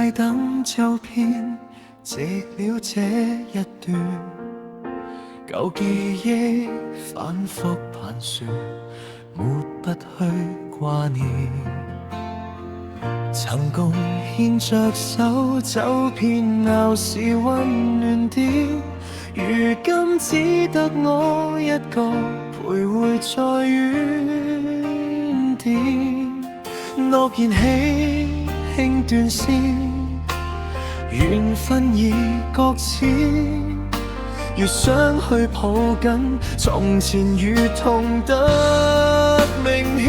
街等就偏直了這一段，舊記憶反覆盤旋，抹不去掛念。曾共牽着手走遍鬧市溫暖點，如今只得我一個徘徊在原點。諾言輕輕斷線，緣分已擱淺，要相去抱緊，從前如痛得明顯。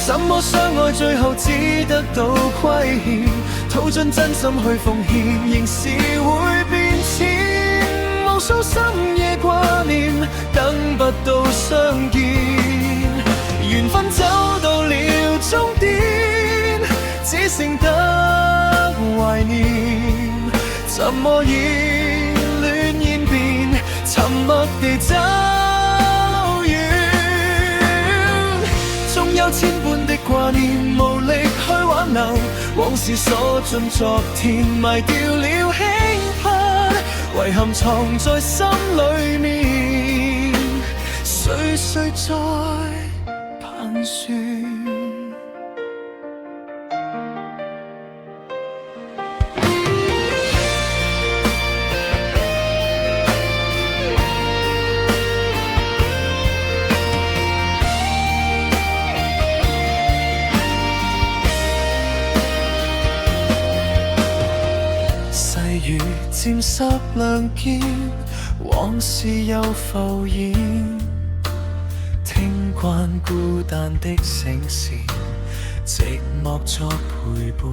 怎麼相愛最後只得到虧欠，掏盡真心去奉獻，仍是會變遷。無數深夜掛念，等不到相見，緣分走到了終點，只剩得懷念。怎麼以戀演變，沉默地走遠，縱有千般的掛念，無力去挽留，往事鎖進昨天，埋掉了輕盼，遺憾藏在心裏面，歲歲在盤旋。細雨沾濕亮肩，往事又浮現，聽慣孤單的聲線，寂寞作陪伴。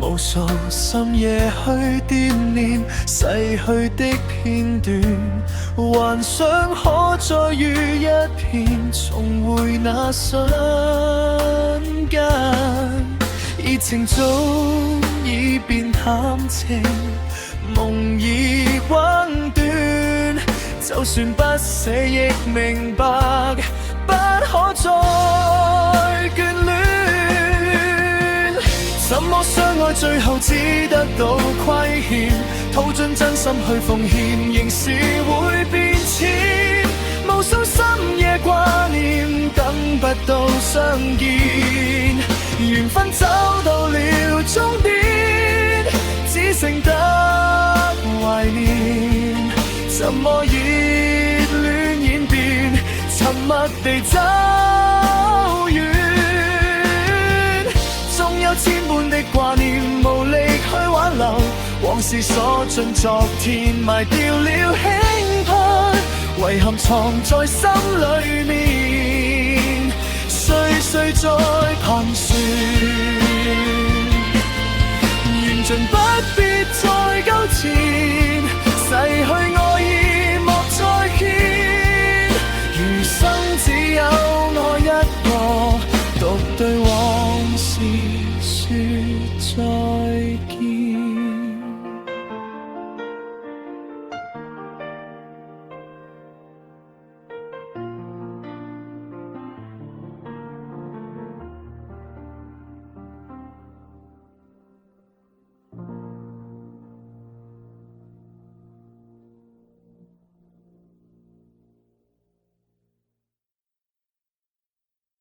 無數深夜去惦念逝去的片段，幻想可再遇一片，重回那瞬間。熱情早已變淡情，夢已橫斷，就算不捨亦明白，不可再眷戀。怎麼相愛最後只得到虧欠，掏盡真心去奉獻，仍是會變遷。無數深夜掛念，等不到相見，緣分走到了終點，只剩得懷念。怎麼熱戀演變，沉默地走遠，縱有千般的掛念，無力去挽留，往事鎖進昨天，埋掉了輕盼，遺憾藏在心裏面，歲歲在盤旋。緣盡不必再糾纏，逝去愛已莫再見，餘生只有我一個，獨對往事。